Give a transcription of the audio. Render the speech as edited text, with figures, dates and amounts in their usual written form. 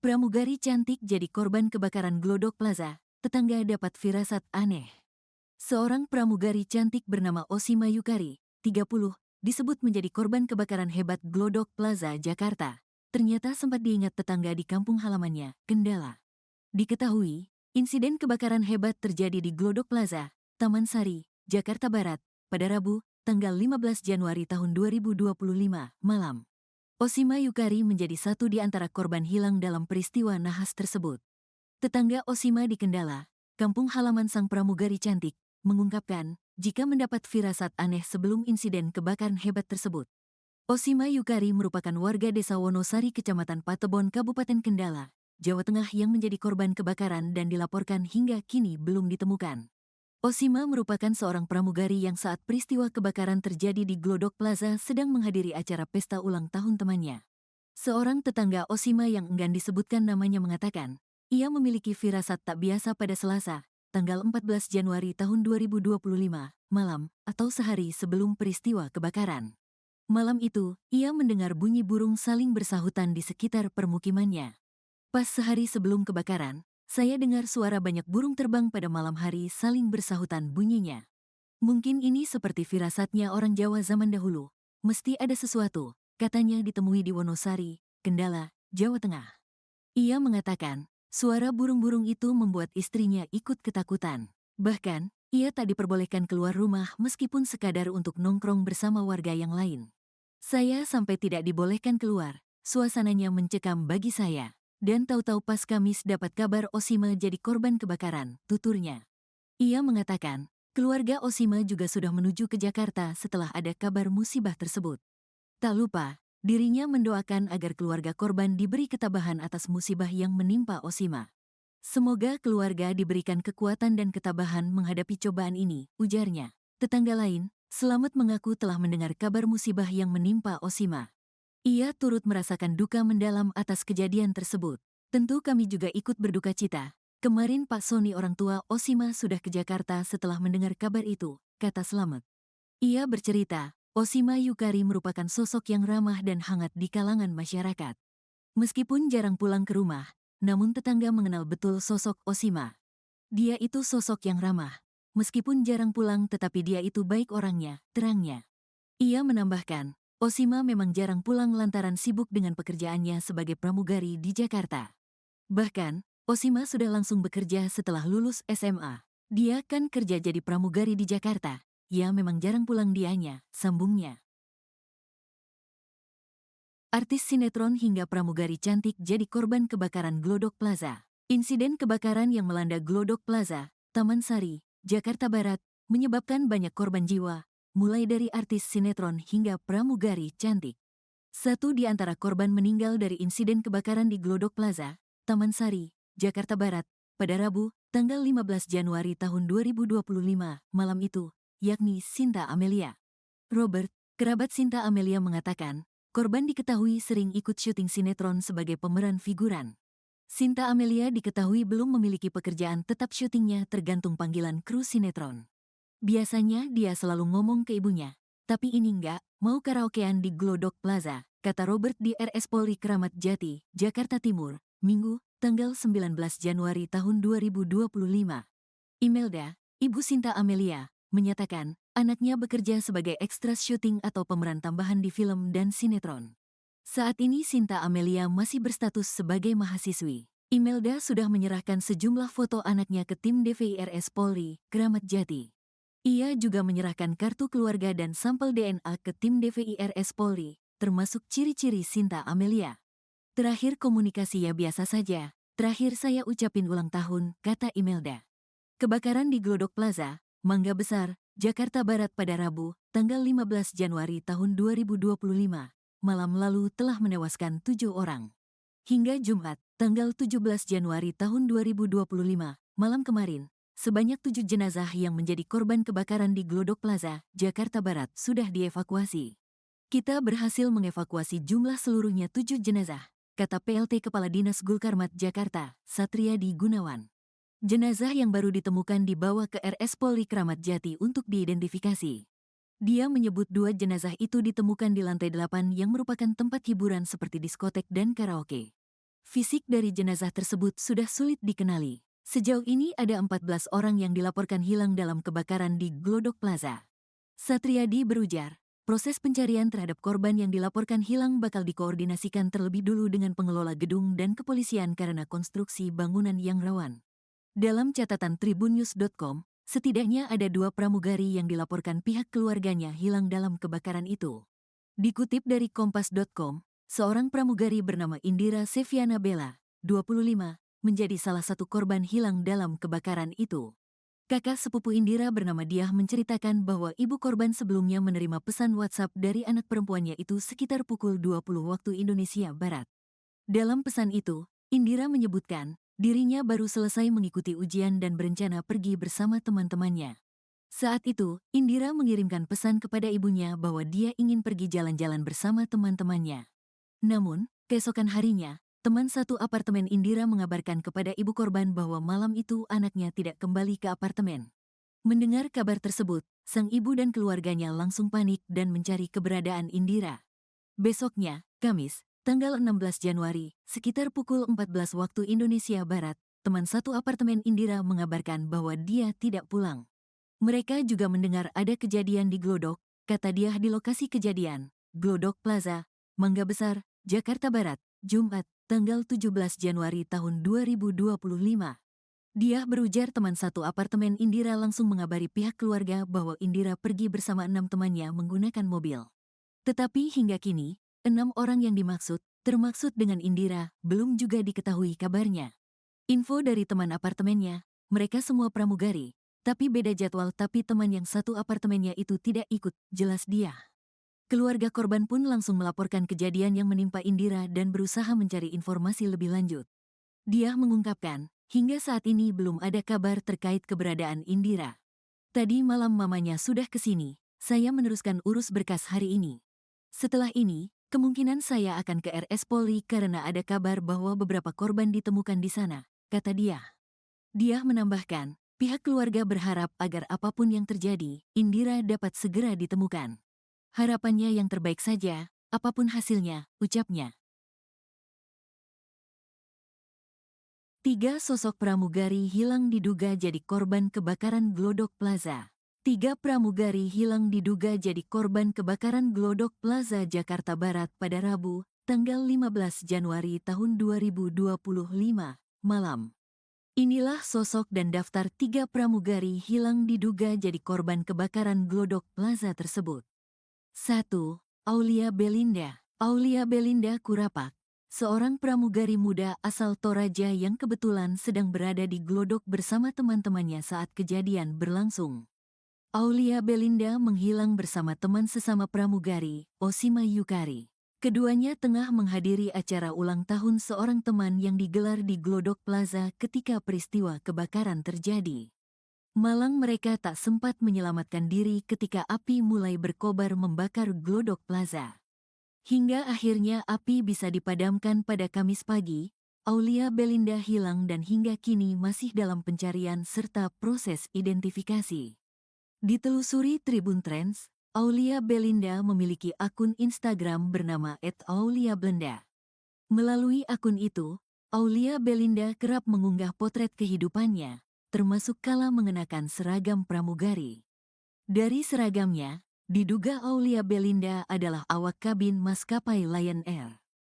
Pramugari cantik jadi korban kebakaran Glodok Plaza, tetangga dapat firasat aneh. Seorang pramugari cantik bernama Osima Yukari, 30, disebut menjadi korban kebakaran hebat Glodok Plaza, Jakarta. Ternyata sempat diingat tetangga di kampung halamannya, Kendala. Diketahui, insiden kebakaran hebat terjadi di Glodok Plaza, Taman Sari, Jakarta Barat, pada Rabu, tanggal 15 Januari tahun 2025, malam. Osima Yukari menjadi satu di antara korban hilang dalam peristiwa nahas tersebut. Tetangga Osima di Kendala, kampung halaman sang pramugari cantik, mengungkapkan jika mendapat firasat aneh sebelum insiden kebakaran hebat tersebut. Osima Yukari merupakan warga desa Wonosari Kecamatan Patebon Kabupaten Kendala, Jawa Tengah yang menjadi korban kebakaran dan dilaporkan hingga kini belum ditemukan. Osima merupakan seorang pramugari yang saat peristiwa kebakaran terjadi di Glodok Plaza sedang menghadiri acara pesta ulang tahun temannya. Seorang tetangga Osima yang enggan disebutkan namanya mengatakan, ia memiliki firasat tak biasa pada Selasa, tanggal 14 Januari tahun 2025, malam, atau sehari sebelum peristiwa kebakaran. Malam itu, ia mendengar bunyi burung saling bersahutan di sekitar permukimannya. Pas sehari sebelum kebakaran, saya dengar suara banyak burung terbang pada malam hari saling bersahutan bunyinya. Mungkin ini seperti firasatnya orang Jawa zaman dahulu. Mesti ada sesuatu, katanya ditemui di Wonosari, Kendala, Jawa Tengah. Ia mengatakan, suara burung-burung itu membuat istrinya ikut ketakutan. Bahkan, ia tak diperbolehkan keluar rumah meskipun sekadar untuk nongkrong bersama warga yang lain. Saya sampai tidak dibolehkan keluar, suasananya mencekam bagi saya. Dan tahu-tahu pas Kamis dapat kabar Osima jadi korban kebakaran, tuturnya. Ia mengatakan, keluarga Osima juga sudah menuju ke Jakarta setelah ada kabar musibah tersebut. Tak lupa, dirinya mendoakan agar keluarga korban diberi ketabahan atas musibah yang menimpa Osima. Semoga keluarga diberikan kekuatan dan ketabahan menghadapi cobaan ini, ujarnya. Tetangga lain, Selamat mengaku telah mendengar kabar musibah yang menimpa Osima. Ia turut merasakan duka mendalam atas kejadian tersebut. Tentu kami juga ikut berduka cita. Kemarin Pak Sony orang tua Osima sudah ke Jakarta setelah mendengar kabar itu, kata Selamat. Ia bercerita, Osima Yukari merupakan sosok yang ramah dan hangat di kalangan masyarakat. Meskipun jarang pulang ke rumah, namun tetangga mengenal betul sosok Osima. Dia itu sosok yang ramah. Meskipun jarang pulang tetapi dia itu baik orangnya, terangnya. Ia menambahkan, Osima memang jarang pulang lantaran sibuk dengan pekerjaannya sebagai pramugari di Jakarta. Bahkan, Osima sudah langsung bekerja setelah lulus SMA. Dia kan kerja jadi pramugari di Jakarta. Ya memang jarang pulang dianya, sambungnya. Artis sinetron hingga pramugari cantik jadi korban kebakaran Glodok Plaza. Insiden kebakaran yang melanda Glodok Plaza, Taman Sari, Jakarta Barat, menyebabkan banyak korban jiwa, mulai dari artis sinetron hingga pramugari cantik. Satu di antara korban meninggal dari insiden kebakaran di Glodok Plaza, Taman Sari, Jakarta Barat, pada Rabu, tanggal 15 Januari tahun 2025, malam itu, yakni Sinta Amelia. Robert, kerabat Sinta Amelia mengatakan, korban diketahui sering ikut syuting sinetron sebagai pemeran figuran. Sinta Amelia diketahui belum memiliki pekerjaan tetap syutingnya tergantung panggilan kru sinetron. Biasanya dia selalu ngomong ke ibunya, tapi ini enggak, mau karaokean di Glodok Plaza, kata Robert di RS Polri Kramat Jati, Jakarta Timur, Minggu, tanggal 19 Januari tahun 2025. Imelda, ibu Sinta Amelia, menyatakan, anaknya bekerja sebagai ekstras syuting atau pemeran tambahan di film dan sinetron. Saat ini Sinta Amelia masih berstatus sebagai mahasiswi. Imelda sudah menyerahkan sejumlah foto anaknya ke tim DVI-RS Polri, Kramat Jati. Ia juga menyerahkan kartu keluarga dan sampel DNA ke tim DVI-RS Polri, termasuk ciri-ciri Sinta Amelia. Terakhir komunikasi ya biasa saja, terakhir saya ucapin ulang tahun, kata Imelda. Kebakaran di Glodok Plaza, Mangga Besar, Jakarta Barat pada Rabu, tanggal 15 Januari tahun 2025, malam lalu telah menewaskan 7 orang. Hingga Jumat, tanggal 17 Januari tahun 2025, malam kemarin, sebanyak 7 jenazah yang menjadi korban kebakaran di Glodok Plaza, Jakarta Barat sudah dievakuasi. Kita berhasil mengevakuasi jumlah seluruhnya 7 jenazah, kata PLT Kepala Dinas Gulkarmat Jakarta, Satriadi Gunawan. Jenazah yang baru ditemukan dibawa ke RS Polri Kramat Jati untuk diidentifikasi. Dia menyebut 2 jenazah itu ditemukan di lantai 8 yang merupakan tempat hiburan seperti diskotek dan karaoke. Fisik dari jenazah tersebut sudah sulit dikenali. Sejauh ini ada 14 orang yang dilaporkan hilang dalam kebakaran di Glodok Plaza. Satriadi berujar, proses pencarian terhadap korban yang dilaporkan hilang bakal dikoordinasikan terlebih dulu dengan pengelola gedung dan kepolisian karena konstruksi bangunan yang rawan. Dalam catatan tribunnews.com, setidaknya ada 2 pramugari yang dilaporkan pihak keluarganya hilang dalam kebakaran itu. Dikutip dari kompas.com, seorang pramugari bernama Indira Seviana Bella, 25, menjadi salah satu korban hilang dalam kebakaran itu. Kakak sepupu Indira bernama Diah menceritakan bahwa ibu korban sebelumnya menerima pesan WhatsApp dari anak perempuannya itu sekitar pukul 20 waktu Indonesia Barat. Dalam pesan itu, Indira menyebutkan dirinya baru selesai mengikuti ujian dan berencana pergi bersama teman-temannya. Saat itu, Indira mengirimkan pesan kepada ibunya bahwa dia ingin pergi jalan-jalan bersama teman-temannya. Namun, keesokan harinya, teman satu apartemen Indira mengabarkan kepada ibu korban bahwa malam itu anaknya tidak kembali ke apartemen. Mendengar kabar tersebut, sang ibu dan keluarganya langsung panik dan mencari keberadaan Indira. Besoknya, Kamis, tanggal 16 Januari, sekitar pukul 14 waktu Indonesia Barat, teman satu apartemen Indira mengabarkan bahwa dia tidak pulang. Mereka juga mendengar ada kejadian di Glodok, kata dia di lokasi kejadian, Glodok Plaza, Mangga Besar, Jakarta Barat, Jumat, tanggal 17 Januari tahun 2025. Dia berujar teman satu apartemen Indira langsung mengabari pihak keluarga bahwa Indira pergi bersama 6 temannya menggunakan mobil. Tetapi hingga kini, 6 orang yang dimaksud, termaksud dengan Indira, belum juga diketahui kabarnya. Info dari teman apartemennya, mereka semua pramugari, tapi beda jadwal tapi teman yang satu apartemennya itu tidak ikut, jelas dia. Keluarga korban pun langsung melaporkan kejadian yang menimpa Indira dan berusaha mencari informasi lebih lanjut. Dia mengungkapkan, hingga saat ini belum ada kabar terkait keberadaan Indira. Tadi malam mamanya sudah ke sini, saya meneruskan urus berkas hari ini. Setelah ini, kemungkinan saya akan ke RS Polri karena ada kabar bahwa beberapa korban ditemukan di sana, kata dia. Dia menambahkan, pihak keluarga berharap agar apapun yang terjadi, Indira dapat segera ditemukan. Harapannya yang terbaik saja, apapun hasilnya, ucapnya. 3 sosok pramugari hilang diduga jadi korban kebakaran Glodok Plaza. 3 pramugari hilang diduga jadi korban kebakaran Glodok Plaza Jakarta Barat pada Rabu, tanggal 15 Januari tahun 2025, malam. Inilah sosok dan daftar 3 pramugari hilang diduga jadi korban kebakaran Glodok Plaza tersebut. 1. Aulia Belinda. Aulia Belinda Kurapak, seorang pramugari muda asal Toraja yang kebetulan sedang berada di Glodok bersama teman-temannya saat kejadian berlangsung. Aulia Belinda menghilang bersama teman sesama pramugari, Osima Yukari. Keduanya tengah menghadiri acara ulang tahun seorang teman yang digelar di Glodok Plaza ketika peristiwa kebakaran terjadi. Malang mereka tak sempat menyelamatkan diri ketika api mulai berkobar membakar Glodok Plaza. Hingga akhirnya api bisa dipadamkan pada Kamis pagi, Aulia Belinda hilang dan hingga kini masih dalam pencarian serta proses identifikasi. Ditelusuri Tribun Trends, Aulia Belinda memiliki akun Instagram bernama @auliablenda. Melalui akun itu, Aulia Belinda kerap mengunggah potret kehidupannya, termasuk kala mengenakan seragam pramugari. Dari seragamnya, diduga Aulia Belinda adalah awak kabin maskapai Lion Air.